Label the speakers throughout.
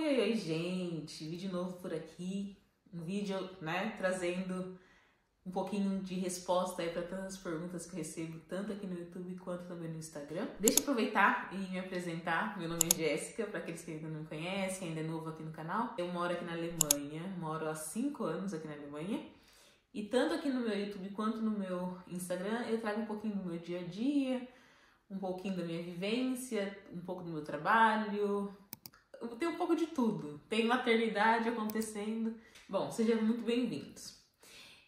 Speaker 1: Oi, gente! Vídeo novo por aqui. Um vídeo, né, trazendo um pouquinho de resposta aí para tantas perguntas que eu recebo, tanto aqui no YouTube quanto também no Instagram. Deixa eu aproveitar e me apresentar. Meu nome é Jéssica, para aqueles que ainda não me conhecem, ainda é novo aqui no canal. Eu moro aqui na Alemanha, moro há 5 anos aqui na Alemanha. E tanto aqui no meu YouTube quanto no meu Instagram, eu trago um pouquinho do meu dia a dia, um pouquinho da minha vivência, um pouco do meu trabalho. Eu tenho um pouco de tudo. Tem maternidade acontecendo. Bom, sejam muito bem-vindos.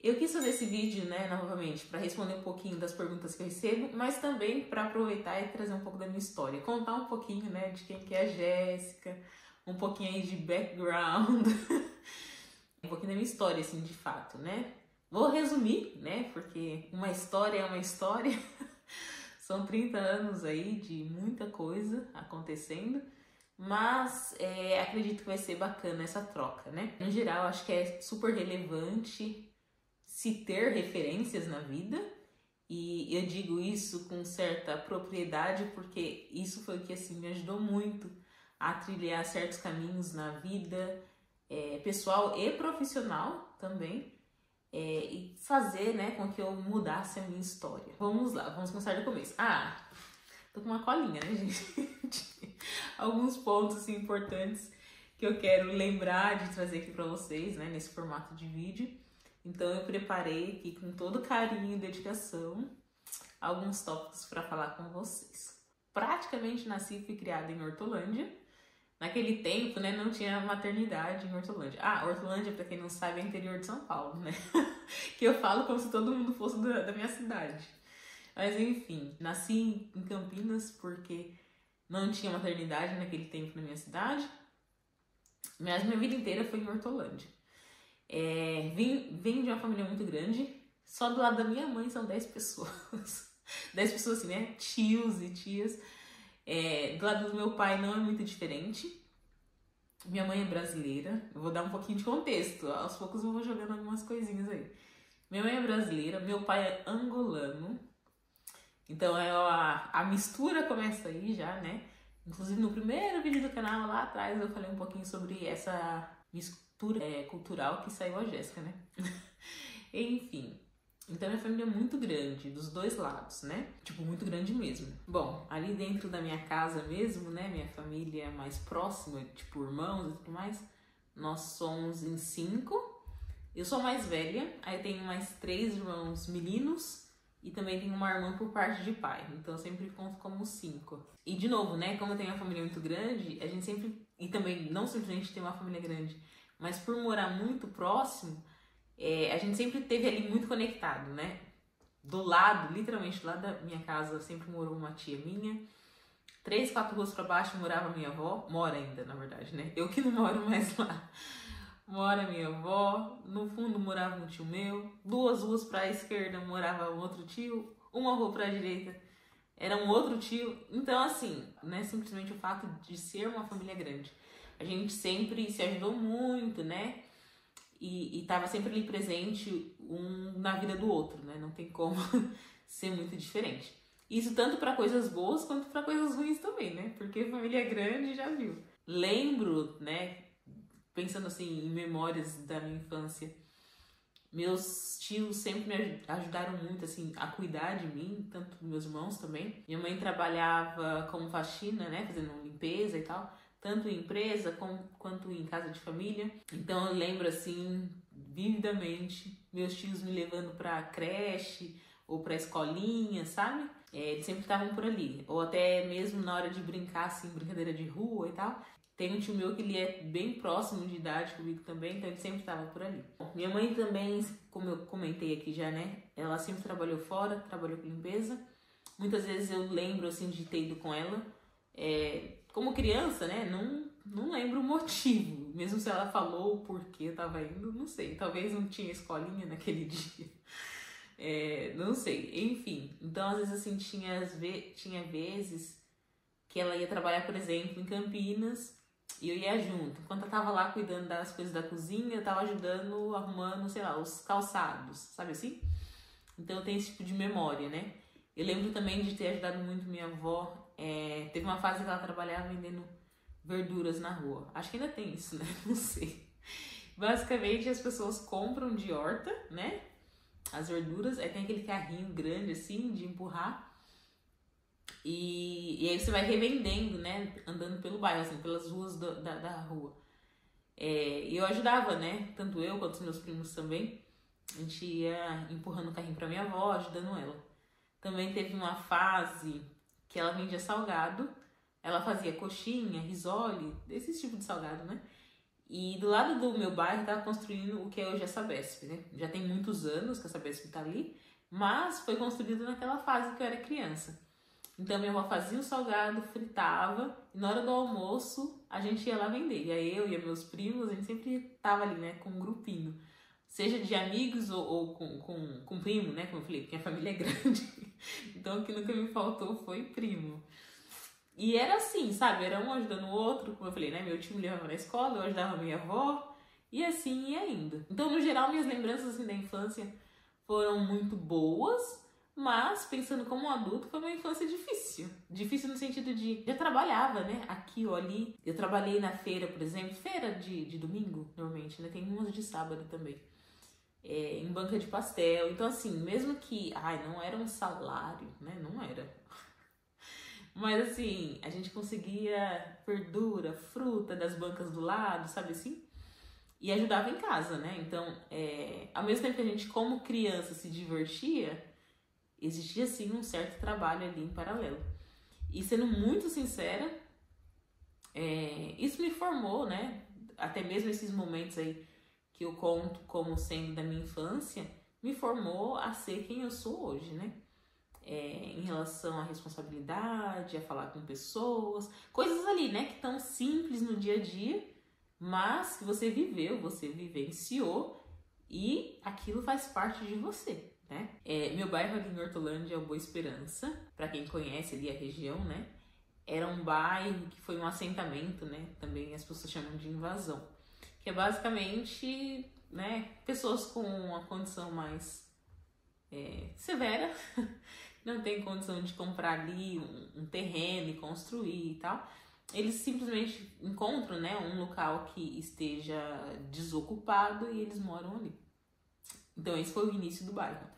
Speaker 1: Eu quis fazer esse vídeo, né, novamente, para responder um pouquinho das perguntas que eu recebo, mas também para aproveitar e trazer um pouco da minha história. Contar um pouquinho, né, de quem que é a Jéssica, um pouquinho aí de background, um pouquinho da minha história, assim, de fato, né. Vou resumir, né, porque uma história é uma história. São 30 anos aí de muita coisa acontecendo. Mas acredito que vai ser bacana essa troca, né? No geral, acho que é super relevante se ter referências na vida. E eu digo isso com certa propriedade porque isso foi o que assim, me ajudou muito a trilhar certos caminhos na vida pessoal e profissional também. E fazer, né, com que eu mudasse a minha história. Vamos lá, vamos começar do começo. Tô com uma colinha, né, gente? Alguns pontos assim, importantes que eu quero lembrar de trazer aqui pra vocês, né, nesse formato de vídeo. Então eu preparei aqui com todo carinho e dedicação alguns tópicos para falar com vocês. Praticamente nasci e fui criada em Hortolândia. Naquele tempo, né, não tinha maternidade em Hortolândia. Hortolândia, pra quem não sabe, é interior de São Paulo, né? Que eu falo como se todo mundo fosse da minha cidade. Mas enfim, nasci em Campinas porque não tinha maternidade naquele tempo na minha cidade. Mas minha vida inteira foi em Hortolândia. Vim de uma família muito grande. Só do lado da minha mãe são 10 pessoas. 10 pessoas assim, né? Tios e tias. Do lado do meu pai não é muito diferente. Minha mãe é brasileira. Eu vou dar um pouquinho de contexto. Aos poucos eu vou jogando algumas coisinhas aí. Minha mãe é brasileira. Meu pai é angolano. Então a mistura começa aí já, né? Inclusive no primeiro vídeo do canal lá atrás eu falei um pouquinho sobre essa mistura cultural que saiu a Jéssica, né? Enfim, então minha família é muito grande, dos dois lados, né? Tipo, muito grande mesmo. Bom, ali dentro da minha casa mesmo, né? Minha família mais próxima, tipo irmãos e tudo mais, nós somos em 5. Eu sou a mais velha, aí tenho mais 3 irmãos meninos. E também tenho uma irmã por parte de pai, então eu sempre conto como 5. E de novo, né, como eu tenho uma família muito grande, a gente sempre, e também não simplesmente ter uma família grande, mas por morar muito próximo, a gente sempre esteve ali muito conectado, né? Do lado, literalmente do lado da minha casa, sempre morou uma tia minha. 3, 4 ruas pra baixo morava minha avó, mora ainda, na verdade, né? Eu que não moro mais lá. Mora minha avó, no fundo morava um tio meu, 2 ruas para a esquerda morava um outro tio, uma rua para a direita era um outro tio. Então assim, não é simplesmente o fato de ser uma família grande. A gente sempre se ajudou muito, né? E tava sempre ali presente um na vida do outro, né? Não tem como ser muito diferente. Isso tanto para coisas boas quanto para coisas ruins também, né? Porque família grande já viu. Lembro, né? Pensando assim em memórias da minha infância, meus tios sempre me ajudaram muito assim a cuidar de mim, tanto meus irmãos também. Minha mãe trabalhava como faxina, né, fazendo limpeza e tal, tanto em empresa quanto em casa de família. Então eu lembro assim vividamente meus tios me levando para creche ou para escolinha, sabe? Eles sempre estavam por ali, ou até mesmo na hora de brincar assim, brincadeira de rua e tal. Tem um tio meu que ele é bem próximo de idade comigo também, então ele sempre estava por ali. Minha mãe também, como eu comentei aqui já, né? Ela sempre trabalhou fora, trabalhou com limpeza. Muitas vezes eu lembro, assim, de ter ido com ela. Como criança, né? Não lembro o motivo. Mesmo se ela falou o porquê eu tava indo, não sei. Talvez não tinha escolinha naquele dia. Não sei. Enfim, então às vezes, assim, tinha vezes que ela ia trabalhar, por exemplo, em Campinas, e eu ia junto. Enquanto eu tava lá cuidando das coisas da cozinha, eu tava ajudando, arrumando, sei lá, os calçados, sabe assim? Então eu tenho esse tipo de memória, né? Eu lembro também de ter ajudado muito minha avó. Teve uma fase que ela trabalhava vendendo verduras na rua. Acho que ainda tem isso, né? Não sei. Basicamente, as pessoas compram de horta, né? As verduras, aí tem aquele carrinho grande, assim, de empurrar. E aí você vai revendendo, né? Andando pelo bairro, assim, pelas ruas da rua. E eu ajudava, né? Tanto eu quanto os meus primos também. A gente ia empurrando o carrinho pra minha avó, ajudando ela. Também teve uma fase que ela vendia salgado. Ela fazia coxinha, risole, esse tipo de salgado, né? E do lado do meu bairro tava construindo o que é hoje a Sabesp, né? Já tem muitos anos que a Sabesp tá ali, mas foi construído naquela fase que eu era criança. Então minha avó fazia o salgado, fritava, e na hora do almoço a gente ia lá vender. E aí eu e meus primos, a gente sempre tava ali, né, com um grupinho. Seja de amigos ou com primo, né? Como eu falei, porque a família é grande. Então o que nunca me faltou foi primo. E era assim, sabe? Era um ajudando o outro, como eu falei, né? Meu tio me levava na escola, eu ajudava a minha avó, e assim ia indo. Então, no geral, minhas lembranças assim, da infância foram muito boas, mas pensando como um adulto, foi uma infância difícil. Difícil no sentido de eu trabalhava, né? Aqui ou ali. Eu trabalhei na feira, por exemplo, feira de domingo, normalmente, né? Tem umas de sábado também. Em banca de pastel. Então, assim, mesmo que, não era um salário, né? Não era. Mas assim, a gente conseguia verdura, fruta das bancas do lado, sabe assim? E ajudava em casa, né? Então, ao mesmo tempo que a gente, como criança, se divertia, existia sim um certo trabalho ali em paralelo. E sendo muito sincera, isso me formou, né? Até mesmo esses momentos aí que eu conto como sendo da minha infância, me formou a ser quem eu sou hoje, né? Em relação à responsabilidade, a falar com pessoas, coisas ali, né, que estão simples no dia a dia, mas que você viveu, você vivenciou e aquilo faz parte de você, né? Meu bairro ali em Hortolândia é o Boa Esperança, para quem conhece ali a região, né? Era um bairro que foi um assentamento, né? Também as pessoas chamam de invasão, que é basicamente, né, pessoas com uma condição mais severa, não tem condição de comprar ali um terreno e construir e tal, eles simplesmente encontram, né, um local que esteja desocupado e eles moram ali. Então esse foi o início do bairro.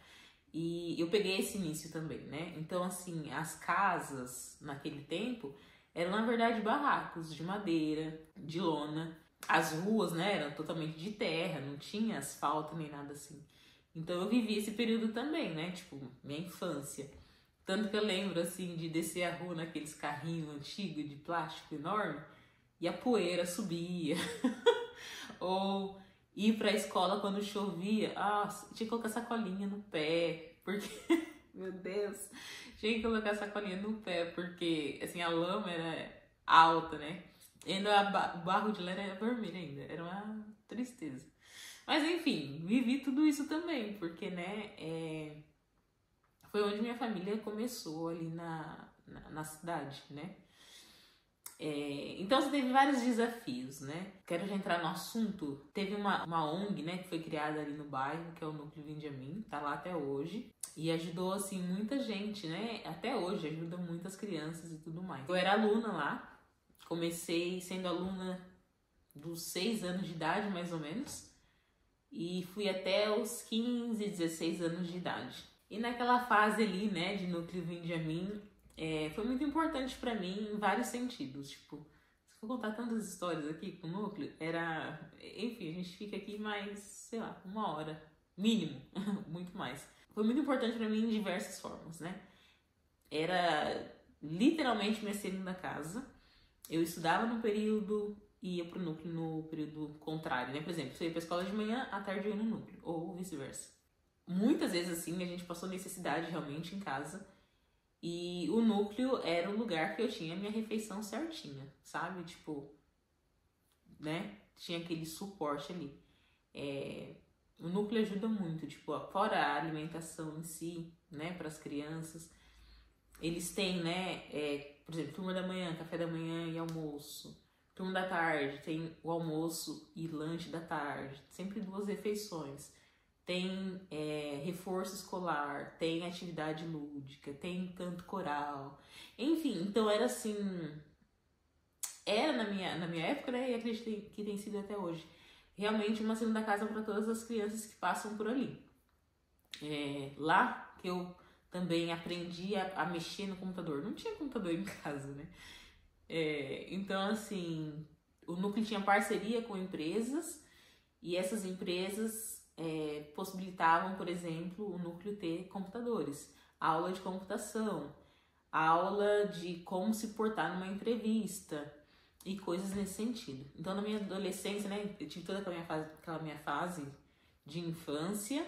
Speaker 1: E eu peguei esse início também, né? Então, assim, as casas naquele tempo eram, na verdade, barracos de madeira, de lona. As ruas, né, eram totalmente de terra, não tinha asfalto nem nada assim. Então eu vivi esse período também, né? Tipo, minha infância. Tanto que eu lembro, assim, de descer a rua naqueles carrinhos antigos de plástico enorme e a poeira subia. Ou ir pra escola quando chovia. Tinha que colocar sacolinha no pé, porque, meu Deus, tinha que colocar sacolinha no pé, porque, assim, a lama era alta, né? E ainda o barro de lá era vermelho ainda, era uma tristeza. Mas, enfim, vivi tudo isso também, porque, né, foi onde minha família começou ali na cidade, né? Então você teve vários desafios, né? Quero já entrar no assunto. Teve uma ONG, né, que foi criada ali no bairro, que é o Núcleo Vinde a Mim, tá lá até hoje. E ajudou, assim, muita gente, né? Até hoje ajuda muitas crianças e tudo mais. Eu era aluna lá, comecei sendo aluna dos 6 anos de idade, mais ou menos. E fui até os 15, 16 anos de idade. E naquela fase ali, né, de Núcleo Vinde a Mim, foi muito importante pra mim em vários sentidos. Tipo, se eu for contar tantas histórias aqui com o Núcleo, enfim, a gente fica aqui mais, sei lá, 1 hora, mínimo, muito mais. Foi muito importante pra mim em diversas formas, né? Era literalmente minha segunda casa. Eu estudava no período e ia pro Núcleo no período contrário, né? Por exemplo, se eu ia pra escola de manhã, à tarde eu ia no Núcleo, ou vice-versa. Muitas vezes, assim, a gente passou necessidade realmente em casa. E o Núcleo era o lugar que eu tinha a minha refeição certinha, sabe? Tipo, né? Tinha aquele suporte ali. O Núcleo ajuda muito, tipo, fora a alimentação em si, né? Para as crianças. Eles têm, né? Por exemplo, turma da manhã, café da manhã e almoço. Turma da tarde, tem o almoço e lanche da tarde. Sempre 2 refeições. Tem reforço escolar, tem atividade lúdica, tem canto coral. Enfim, então era assim, era na minha época, né? E acredito que tem sido até hoje. Realmente uma segunda casa para todas as crianças que passam por ali. Lá que eu também aprendi a mexer no computador. Não tinha computador em casa, né? Então, assim, o núcleo tinha parceria com empresas e essas empresas possibilitavam, por exemplo, o núcleo ter computadores, aula de computação, aula de como se portar numa entrevista e coisas nesse sentido. Então, na minha adolescência, né, eu tive toda aquela minha fase de infância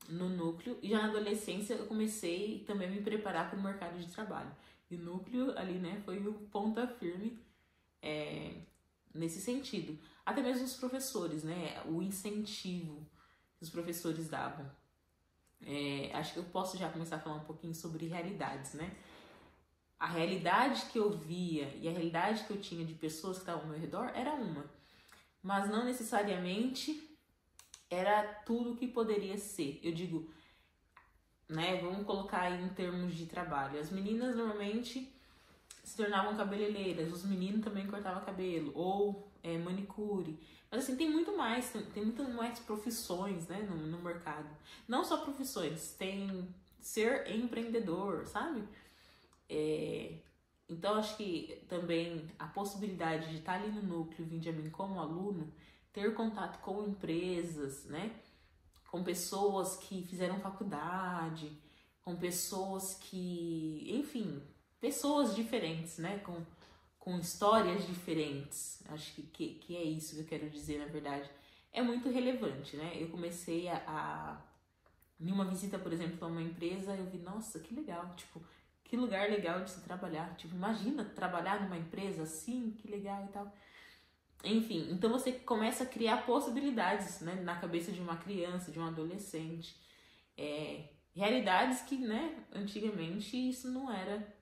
Speaker 1: no núcleo, e já na adolescência eu comecei também a me preparar para o mercado de trabalho. E o núcleo ali, né, foi o ponta firme nesse sentido. Até mesmo os professores, né, o incentivo que os professores davam. Acho que eu posso já começar a falar um pouquinho sobre realidades, né? A realidade que eu via e a realidade que eu tinha de pessoas que estavam ao meu redor era uma, mas não necessariamente era tudo que poderia ser. Eu digo, né, vamos colocar aí em termos de trabalho. As meninas normalmente se tornavam cabeleireiras, os meninos também cortavam cabelo, ou manicure. Mas assim, tem muito mais profissões, né, no mercado. Não só profissões, tem ser empreendedor, sabe? Então acho que também a possibilidade de estar ali no núcleo, vir de mim como aluno, ter contato com empresas, né? Com pessoas que fizeram faculdade, com pessoas que, enfim, pessoas diferentes, né? Com histórias diferentes. Acho que é isso que eu quero dizer, na verdade. É muito relevante, né? Eu comecei em uma visita, por exemplo, a uma empresa, eu vi, nossa, que legal, tipo, que lugar legal de se trabalhar. Tipo, imagina trabalhar numa empresa assim, que legal e tal. Enfim, então você começa a criar possibilidades, né, na cabeça de uma criança, de um adolescente. Realidades que, né, antigamente isso não era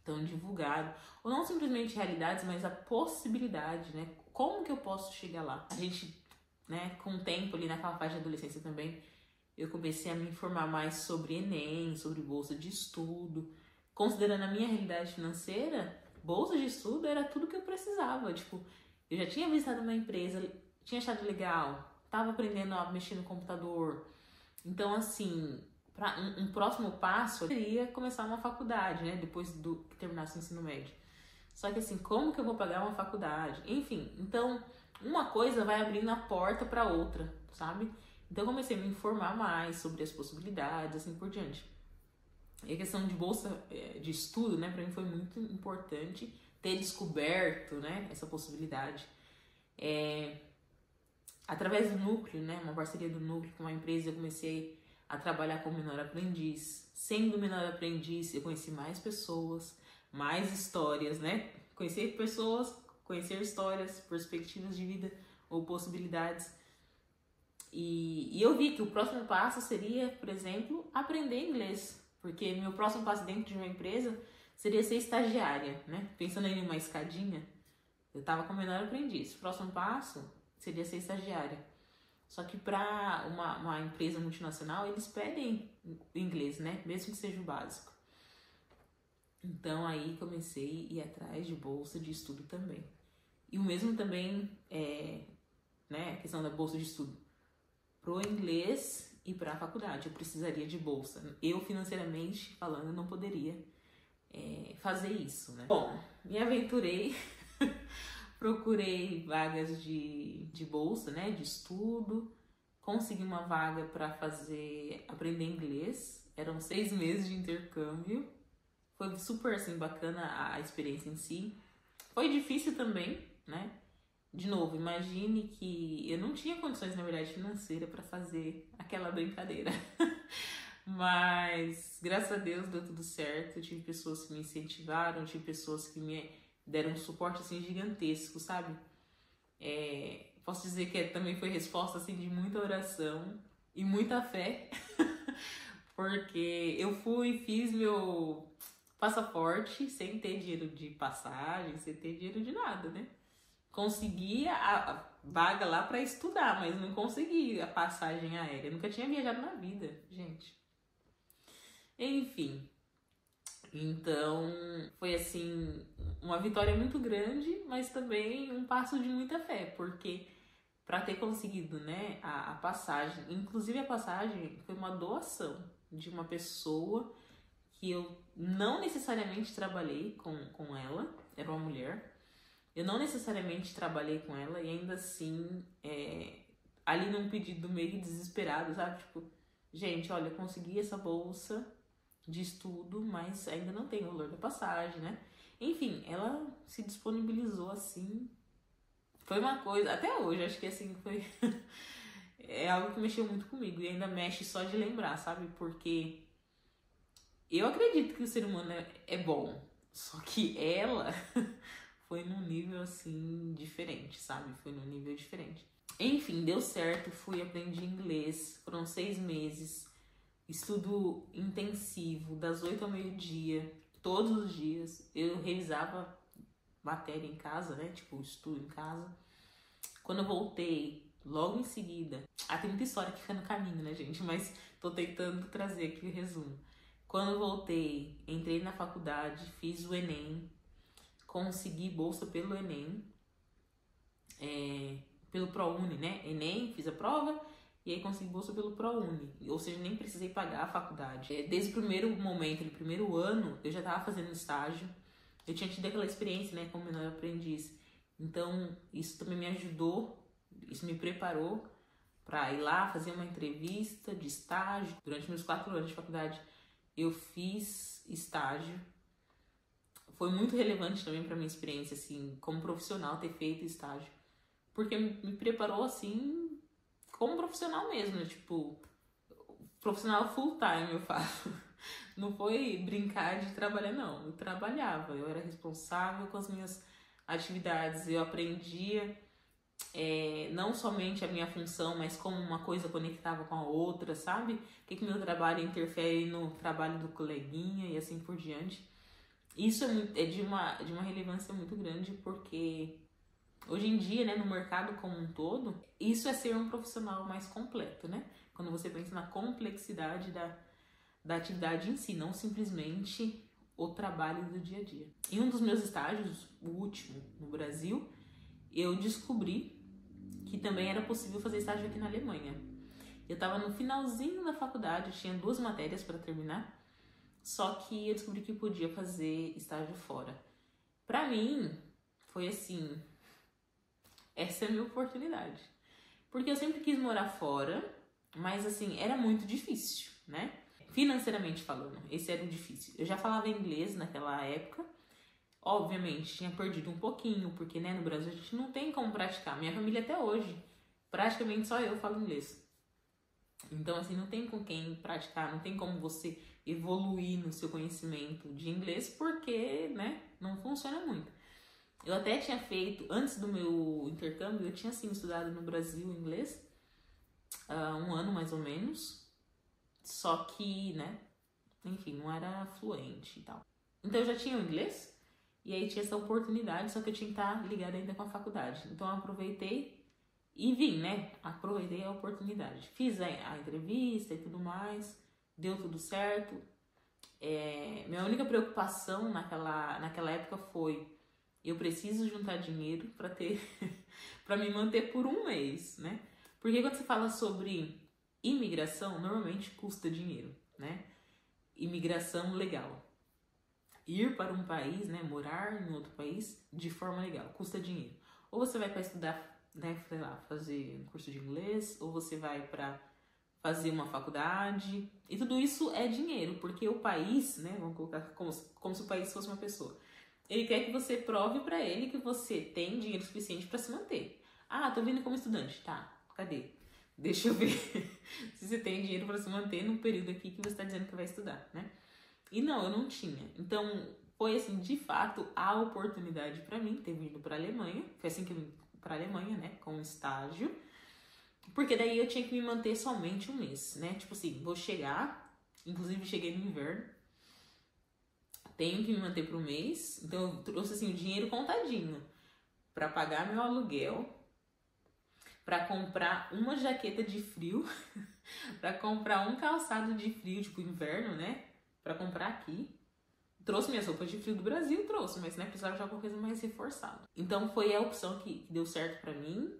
Speaker 1: tão divulgado. Ou não simplesmente realidades, mas a possibilidade, né? Como que eu posso chegar lá? A gente, né, com o tempo ali naquela fase de adolescência também, eu comecei a me informar mais sobre Enem, sobre bolsa de estudo. Considerando a minha realidade financeira, bolsa de estudo era tudo que eu precisava. Tipo, eu já tinha visitado uma empresa, tinha achado legal, tava aprendendo a mexer no computador. Então, assim, para um próximo passo, eu queria começar uma faculdade, né? Depois que terminasse o ensino médio. Só que assim, como que eu vou pagar uma faculdade? Enfim, então, uma coisa vai abrindo a porta para outra, sabe? Então eu comecei a me informar mais sobre as possibilidades, assim por diante. E a questão de bolsa de estudo, né, para mim foi muito importante ter descoberto, né, essa possibilidade. Através do núcleo, né, uma parceria do núcleo com uma empresa, eu comecei a trabalhar como menor aprendiz. Sendo menor aprendiz, eu conheci mais pessoas, mais histórias, né? Conhecer pessoas, conhecer histórias, perspectivas de vida ou possibilidades. E eu vi que o próximo passo seria, por exemplo, aprender inglês. Porque meu próximo passo dentro de uma empresa seria ser estagiária, né? Pensando em uma escadinha, eu estava como menor aprendiz. O próximo passo seria ser estagiária. Só que para uma empresa multinacional, eles pedem inglês, né? Mesmo que seja o básico. Então aí comecei a ir atrás de bolsa de estudo também. E o mesmo também né, a questão da bolsa de estudo. Pro inglês e para a faculdade, eu precisaria de bolsa. Eu, financeiramente falando, não poderia fazer isso, né? Bom, me aventurei, procurei vagas de bolsa, né, de estudo, consegui uma vaga para aprender inglês. Eram 6 meses de intercâmbio. Foi super, assim, bacana a experiência em si. Foi difícil também, né? De novo, imagine que eu não tinha condições, na verdade, financeiras para fazer aquela brincadeira. Mas, graças a Deus, deu tudo certo. Eu tive pessoas que me incentivaram, tive pessoas que me deram um suporte, assim, gigantesco, sabe? Posso dizer que também foi resposta, assim, de muita oração e muita fé. Porque eu fiz meu passaporte sem ter dinheiro de passagem, sem ter dinheiro de nada, né? Consegui a vaga lá para estudar, mas não consegui a passagem aérea. Eu nunca tinha viajado na vida, gente. Enfim, Então, foi assim, uma vitória muito grande, mas também um passo de muita fé, porque para ter conseguido, né, a passagem, inclusive a passagem foi uma doação de uma pessoa que eu não necessariamente trabalhei com ela, era uma mulher, eu não necessariamente trabalhei com ela e ainda assim, ali num pedido meio desesperado, sabe, tipo, gente, olha, eu consegui essa bolsa de estudo, mas ainda não tem o valor da passagem, né? Enfim, ela se disponibilizou assim. Foi uma coisa, até hoje, acho que assim, foi. É algo que mexeu muito comigo e ainda mexe só de lembrar, sabe? Porque eu acredito que o ser humano é bom, só que ela foi num nível assim diferente, sabe? Foi num nível diferente. Enfim, deu certo, fui, aprendi inglês, foram 6 meses. Estudo intensivo, das 8 ao meio-dia, todos os dias. Eu revisava matéria em casa, né? Tipo, estudo em casa. Quando eu voltei, logo em seguida... Ah, tem muita história que fica no caminho, né, gente? Mas tô tentando trazer aqui o resumo. Quando eu voltei, entrei na faculdade, fiz o Enem, consegui bolsa pelo Enem, pelo ProUni, né? Enem, fiz a prova... E aí consegui bolsa pelo ProUni, ou seja, nem precisei pagar a faculdade. Desde o primeiro momento, no primeiro ano, eu já estava fazendo estágio. Eu tinha tido aquela experiência, né, como menor aprendiz. Então, isso também me ajudou, isso me preparou para ir lá fazer uma entrevista de estágio. Durante meus 4 anos de faculdade, eu fiz estágio. Foi muito relevante também para minha experiência, assim, como profissional, ter feito estágio. Porque me preparou, assim, como profissional mesmo, né? Tipo, profissional full time eu faço. Não foi brincar de trabalhar, não. Eu trabalhava, eu era responsável com as minhas atividades, eu aprendia não somente a minha função, mas como uma coisa conectava com a outra, sabe? O que meu trabalho interfere no trabalho do coleguinha e assim por diante. Isso é de uma relevância muito grande, porque hoje em dia, né, no mercado como um todo, isso é ser um profissional mais completo, né? Quando você pensa na complexidade da atividade em si, não simplesmente o trabalho do dia a dia. Em um dos meus estágios, o último no Brasil, eu descobri que também era possível fazer estágio aqui na Alemanha. Eu estava no finalzinho da faculdade, eu tinha 2 matérias para terminar, só que eu descobri que podia fazer estágio fora. Para mim, foi assim... Essa é a minha oportunidade. Porque eu sempre quis morar fora, mas assim, era muito difícil, né? Financeiramente falando, esse era o difícil. Eu já falava inglês naquela época. Obviamente, tinha perdido um pouquinho, porque né, no Brasil a gente não tem como praticar. Minha família até hoje, praticamente só eu falo inglês. Então, assim, não tem com quem praticar, não tem como você evoluir no seu conhecimento de inglês, porque, né, não funciona muito. Eu até tinha feito, antes do meu intercâmbio, eu tinha sim estudado no Brasil inglês, 1 ano mais ou menos, só que, né, enfim, não era fluente e tal. Então eu já tinha o inglês, e aí tinha essa oportunidade, só que eu tinha que estar ligada ainda com a faculdade. Então eu aproveitei e vim, né, aproveitei a oportunidade. Fiz a entrevista e tudo mais, deu tudo certo. Minha única preocupação naquela época foi... Eu preciso juntar dinheiro para para me manter por 1 mês, né? Porque quando você fala sobre imigração, normalmente custa dinheiro, né? Imigração legal. Ir para um país, né? Morar em outro país de forma legal, custa dinheiro. Ou você vai para estudar, né? Sei lá, fazer um curso de inglês, ou você vai para fazer uma faculdade. E tudo isso é dinheiro, porque o país, né? Vamos colocar como se o país fosse uma pessoa. Ele quer que você prove pra ele que você tem dinheiro suficiente pra se manter. Ah, tô vindo como estudante. Tá, cadê? Deixa eu ver se você tem dinheiro pra se manter num período aqui que você tá dizendo que vai estudar, né? E não, eu não tinha. Então, foi assim, de fato, a oportunidade pra mim ter vindo pra Alemanha. Foi assim que eu vim pra Alemanha, né? Com estágio. Porque daí eu tinha que me manter somente 1 mês, né? Tipo assim, vou chegar. Inclusive, cheguei no inverno. Tenho que me manter por 1 mês, então eu trouxe assim o dinheiro contadinho para pagar meu aluguel, para comprar uma jaqueta de frio, para comprar um calçado de frio, tipo inverno, né? Para comprar aqui, Trouxe minhas roupas de frio do Brasil, trouxe, mas né, precisava de alguma coisa mais reforçada. Então foi a opção que deu certo pra mim.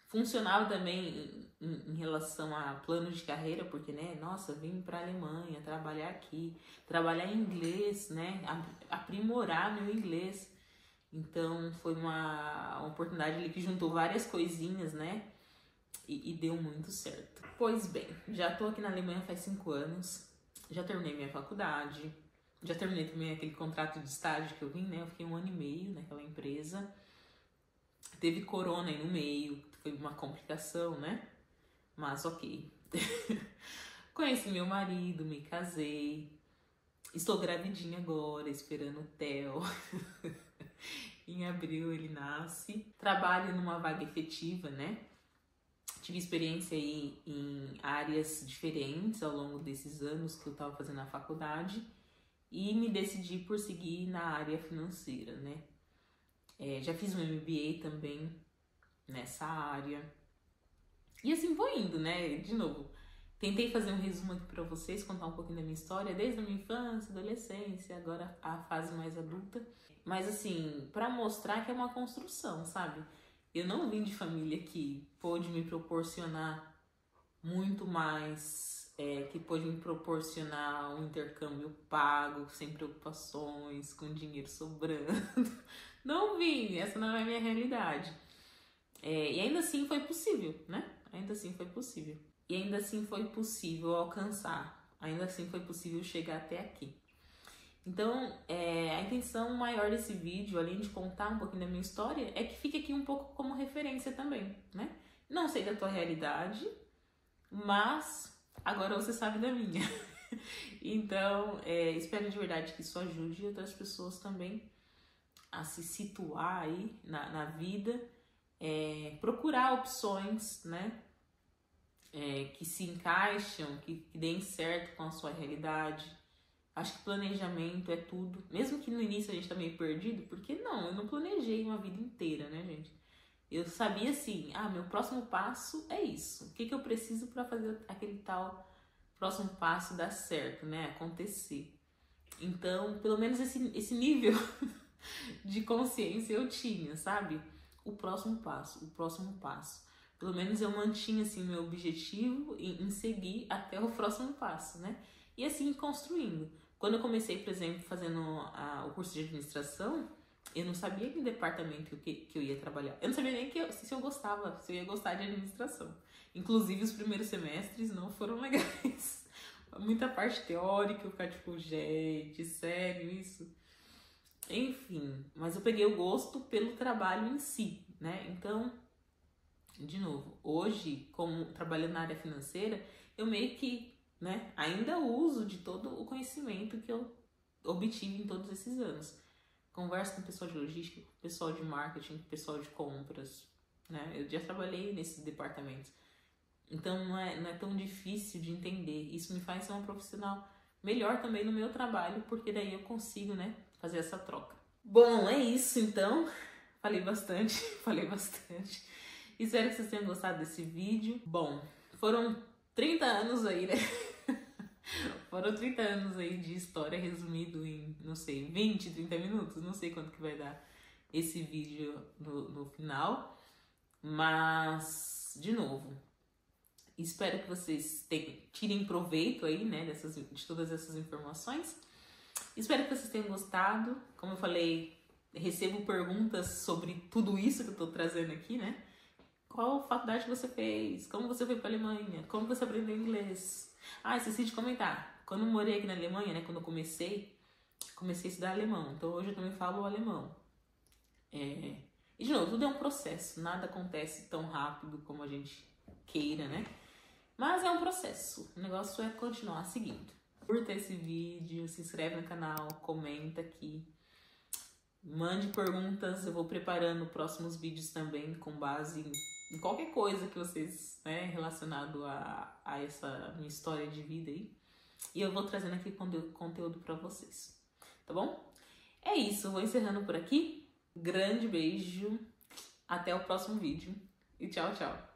Speaker 1: Funcionava também em relação a plano de carreira, porque, né, nossa, vim pra Alemanha trabalhar aqui, trabalhar em inglês, né, aprimorar meu inglês. Então foi uma oportunidade ali que juntou várias coisinhas, né, e deu muito certo. Pois bem, já tô aqui na Alemanha faz 5 anos, já terminei minha faculdade, já terminei também aquele contrato de estágio que eu vim, né, eu fiquei 1 ano e meio naquela empresa. Teve corona aí no meio, foi uma complicação, né? Mas ok. Conheci meu marido, me casei. Estou gravidinha agora, esperando o Theo. Em abril ele nasce. Trabalho numa vaga efetiva, né? Tive experiência aí em áreas diferentes ao longo desses anos que eu estava fazendo a faculdade. E me decidi por seguir na área financeira, né? Já fiz um MBA também nessa área. E assim vou indo, né? De novo, tentei fazer um resumo aqui pra vocês, contar um pouquinho da minha história, desde a minha infância, adolescência, agora a fase mais adulta. Mas assim, pra mostrar que é uma construção, sabe? Eu não vim de família que pôde me proporcionar muito mais, que pôde me proporcionar um intercâmbio pago, sem preocupações, com dinheiro sobrando. Não vim, essa não é a minha realidade. E ainda assim foi possível, né? Ainda assim foi possível. E ainda assim foi possível alcançar. Ainda assim foi possível chegar até aqui. Então, a intenção maior desse vídeo, além de contar um pouquinho da minha história, é que fique aqui um pouco como referência também, né? Não sei da tua realidade, mas agora você sabe da minha. Então, espero de verdade que isso ajude outras pessoas também a se situar aí na vida, procurar opções, né, que se encaixam, que deem certo com a sua realidade. Acho que planejamento é tudo, mesmo que no início a gente tá meio perdido, porque eu não planejei uma vida inteira, né, gente? Eu sabia assim, meu próximo passo é isso, o que eu preciso para fazer aquele tal próximo passo dar certo, né, acontecer. Então, pelo menos esse nível de consciência eu tinha, sabe? O próximo passo. Pelo menos eu mantinha, assim, meu objetivo em seguir até o próximo passo, né? E assim, construindo. Quando eu comecei, por exemplo, fazendo o curso de administração, eu não sabia que departamento que eu ia trabalhar. Eu não sabia nem se eu gostava, se eu ia gostar de administração. Inclusive, os primeiros semestres não foram legais. Muita parte teórica, eu ficava tipo, gente, sério isso? Enfim, mas eu peguei o gosto pelo trabalho em si, né? Então, de novo, hoje, como trabalhando na área financeira, eu meio que, né, ainda uso de todo o conhecimento que eu obtive em todos esses anos. Converso com o pessoal de logística, com o pessoal de marketing, com o pessoal de compras, né? Eu já trabalhei nesses departamentos. Então, não é tão difícil de entender. Isso me faz ser uma profissional melhor também no meu trabalho, porque daí eu consigo, né, fazer essa troca. Bom, é isso então. Falei bastante. Espero que vocês tenham gostado desse vídeo. Bom, foram 30 anos aí, né? Foram 30 anos aí de história resumido em, não sei, 20, 30 minutos. Não sei quanto que vai dar esse vídeo no final. Mas, de novo, espero que vocês tirem proveito aí, né, de todas essas informações. Espero que vocês tenham gostado. Como eu falei, recebo perguntas sobre tudo isso que eu tô trazendo aqui, né? Qual faculdade você fez? Como você foi pra Alemanha? Como você aprendeu inglês? Esqueci de comentar. Quando eu morei aqui na Alemanha, né, quando eu comecei a estudar alemão. Então hoje eu também falo alemão. E de novo, tudo é um processo. Nada acontece tão rápido como a gente queira, né? Mas é um processo. O negócio é continuar seguindo. Curta esse vídeo, se inscreve no canal, comenta aqui. Mande perguntas, eu vou preparando próximos vídeos também com base em qualquer coisa que vocês, né, relacionado a essa minha história de vida aí. E eu vou trazendo aqui conteúdo pra vocês, tá bom? É isso, eu vou encerrando por aqui. Grande beijo, até o próximo vídeo e tchau, tchau.